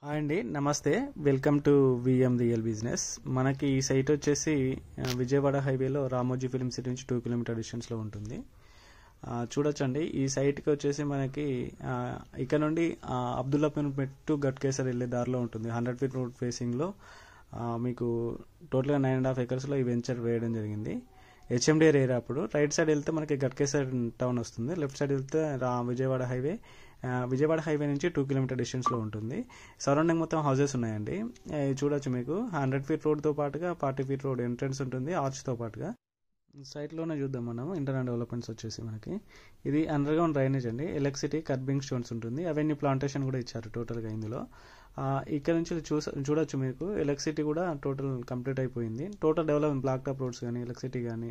Hi అండి, నమస్తే. Welcome to VM real business. మనకి ఈ సైట్ వచ్చేసి విజయవాడ హైవేలో రామోజీ ఫిలిం సిటీ నుంచి 2 కిలోమీటర్ డిస్టెన్స్లో ఉంటుంది. చూడొచ్చండి, ఈ సైట్కి వచ్చేసి మనకి ఇక్కడ నుండి అబ్దుల్లాపూర్ టు గట్కేసర్ వెళ్ళే దారిలో ఉంటుంది. 100 ఫీట్ రోడ్ ఫేసింగ్లో మీకు టోటల్గా 9.5 acresలో ఈ వెంచర్ వేయడం జరిగింది. HMDR area. అప్పుడు రైట్ సైడ్ వెళ్తే మనకి గట్కేసర్ టౌన్ వస్తుంది, లెఫ్ట్ సైడ్ వెళ్తే విజయవాడ హైవే నుంచి 2 కిలోమీటర్ డిస్టెన్స్లో ఉంటుంది. సరౌండింగ్ మొత్తం హౌసెస్ ఉన్నాయండి. చూడొచ్చు, మీకు 100 ఫీట్ రోడ్తో పాటుగా 40 ఫీట్ రోడ్ ఎంట్రన్స్ ఉంటుంది ఆర్చ్తో పాటుగా. సైట్లోనే చూద్దాం మనం. ఇంటర్నల్ డెవలప్మెంట్స్ వచ్చేసి మనకి ఇది అండర్గ్రౌండ్ డ్రైనేజ్ అండి, ఎలక్ట్రిసిటీ, కర్బింగ్ స్టోన్స్ ఉంటుంది, అవన్నీ ప్లాంటేషన్ కూడా ఇచ్చారు టోటల్గా ఇందులో. ఇక్కడ నుంచి చూడొచ్చు, మీకు ఎలక్ట్రిసిటీ కూడా టోటల్ కంప్లీట్ అయిపోయింది. Total development, block top roads కానీ, ఎలక్ట్రిసిటీ కానీ,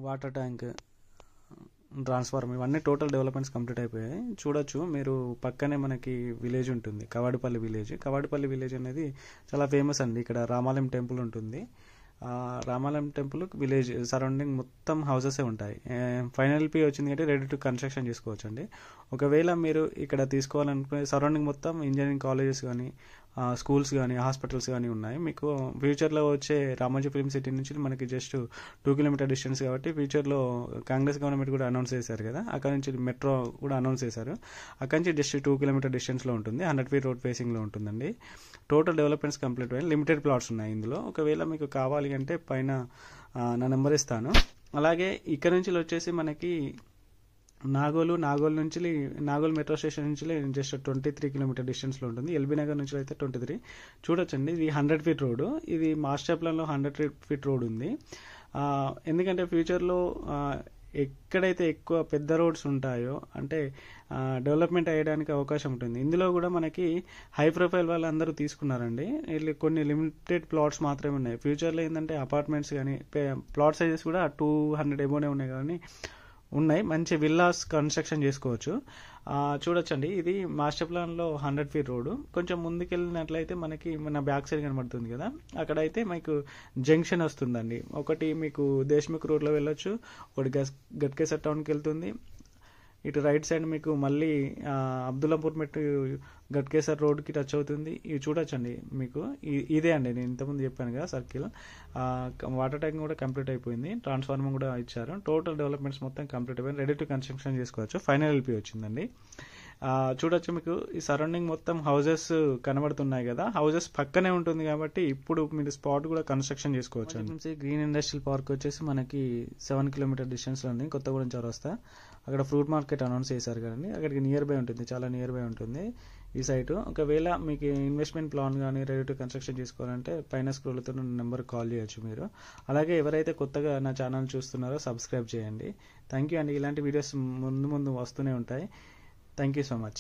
వాటర్ ట్యాంక్, ట్రాన్స్ఫార్మర్, ఇవన్నీ టోటల్ డెవలప్మెంట్స్ కంప్లీట్ అయిపోయాయి. చూడొచ్చు మీరు, పక్కనే మనకి విలేజ్ ఉంటుంది, కవాడిపల్లి విలేజ్. కవాడిపల్లి విలేజ్ అనేది చాలా ఫేమస్ అండి. ఇక్కడ రామాలయం టెంపుల్ ఉంటుంది. రామాలయం టెంపుల్ విలేజ్ సరౌండింగ్ మొత్తం హౌసెసే ఉంటాయి. ఫైనల్ పీ వచ్చింది అంటే రెడీ టు కన్స్ట్రక్షన్ చేసుకోవచ్చు అండి. ఒకవేళ మీరు ఇక్కడ తీసుకోవాలనుకునే సరౌండింగ్ మొత్తం ఇంజనీరింగ్ కాలేజెస్ కానీ, స్కూల్స్ కానీ, హాస్పిటల్స్ కానీ ఉన్నాయి. మీకు ఫ్యూచర్లో వచ్చే రామోజీ ఫిలిం సిటీ నుంచి మనకి జస్ట్ 2 కిలోమీటర్ డిస్టెన్స్ కాబట్టి ఫ్యూచర్లో కాంగ్రెస్ గవర్నమెంట్ కూడా అనౌన్స్ చేశారు కదా, అక్కడ నుంచి మెట్రో కూడా అనౌన్స్ చేశారు. అక్కడ నుంచి జస్ట్ 2 కిలోమీటర్ డిస్టెన్స్లో ఉంటుంది, 100 ఫీట్ రోడ్ ఫేసింగ్లో ఉంటుందండి. టోటల్ డెవలప్మెంట్స్ కంప్లీట్ అయ్యాయి. లిమిటెడ్ ప్లాట్స్ ఉన్నాయి ఇందులో. ఒకవేళ మీకు కావాలి అంటే పైన నా నెంబర్ ఇస్తాను. అలాగే ఇక్కడ నుంచి వచ్చేసి మనకి నాగోల్ మెట్రో స్టేషన్ నుంచి జస్ట్ 23 కిలోమీటర్ డిస్టెన్స్లో ఉంటుంది. ఎల్బీ నగర్ నుంచి అయితే 23. చూడొచ్చండి, ఇది 100 ఫీట్ రోడ్. ఇది మాస్టర్ ప్లాన్లో 100 ఫీట్ రోడ్ ఉంది. ఎందుకంటే ఫ్యూచర్లో ఎక్కడైతే ఎక్కువ పెద్ద రోడ్స్ ఉంటాయో అంటే డెవలప్మెంట్ అయ్యడానికి అవకాశం ఉంటుంది. ఇందులో కూడా మనకి హై ప్రొఫైల్ వాళ్ళు అందరూ తీసుకున్నారండి. వీళ్ళు కొన్ని లిమిటెడ్ ప్లాట్స్ మాత్రమే ఉన్నాయి. ఫ్యూచర్లో ఏంటంటే అపార్ట్మెంట్స్ కానీ, ప్లాట్ సైజెస్ కూడా 200 ఎబోనే ఉన్నాయి, కానీ ఉన్నాయి. మంచి విల్లాస్ కన్స్ట్రక్షన్ చేసుకోవచ్చు. చూడొచ్చండి, ఇది మాస్టర్ ప్లాన్లో 100 ఫీట్ రోడ్. కొంచెం ముందుకెళ్ళినట్లయితే మనకి మన బ్యాక్ సైడ్ కనబడుతుంది కదా, అక్కడైతే మీకు జంక్షన్ వస్తుందండి. ఒకటి మీకు దేశ్ముఖ్ రోడ్లో వెళ్ళొచ్చు, ఒకటి గట్కేసర్ టౌన్కి వెళ్తుంది. ఇటు రైట్ సైడ్ మీకు మళ్ళీ అబ్దుల్లాపూర్ మెట్టు గట్కేసర్ రోడ్కి టచ్ అవుతుంది. ఇవి చూడొచ్చండి మీకు. ఇదే అండి నేను ఇంతకుముందు చెప్పాను కదా సర్కిల్. వాటర్ ట్యాంక్ కూడా కంప్లీట్ అయిపోయింది, ట్రాన్స్ఫార్మర్ కూడా ఇచ్చారు. టోటల్ డెవలప్మెంట్స్ మొత్తం కంప్లీట్ అయిపోయింది, రెడీ టు కన్స్ట్రక్షన్ చేసుకోవచ్చు. ఫైనల్ ఎల్పీ వచ్చిందండి. చూడొచ్చు, మీకు ఈ సరౌండింగ్ మొత్తం హౌసెస్ కనబడుతున్నాయి కదా, హౌసెస్ పక్కనే ఉంటుంది కాబట్టి ఇప్పుడు మీరు స్పాట్ కూడా కన్స్ట్రక్షన్ చేసుకోవచ్చు అండి. గ్రీన్ ఇండస్ట్రియల్ పార్క్ వచ్చేసి మనకి 7 కిలోమీటర్ డిస్టెన్స్లో ఉంది, కొత్తగూడెం చౌరస్తా. అక్కడ ఫ్రూట్ మార్కెట్ అనౌన్స్ చేశారు కదండి, అక్కడికి నియర్ బై ఉంటుంది, చాలా నియర్ బై ఉంటుంది ఈ సైట్. ఒకవేళ మీకు ఇన్వెస్ట్మెంట్ ప్లాన్ కానీ రెడీ టు కన్స్ట్రక్షన్ చేసుకోవాలంటే పైన స్క్రోల్ అవుతున్న నెంబర్ కాల్ చేయొచ్చు మీరు. అలాగే ఎవరైతే కొత్తగా నా ఛానల్ చూస్తున్నారో సబ్స్క్రైబ్ చేయండి. థ్యాంక్ యూ అండి. ఇలాంటి వీడియోస్ ముందు వస్తూనే ఉంటాయి. Thank you so much.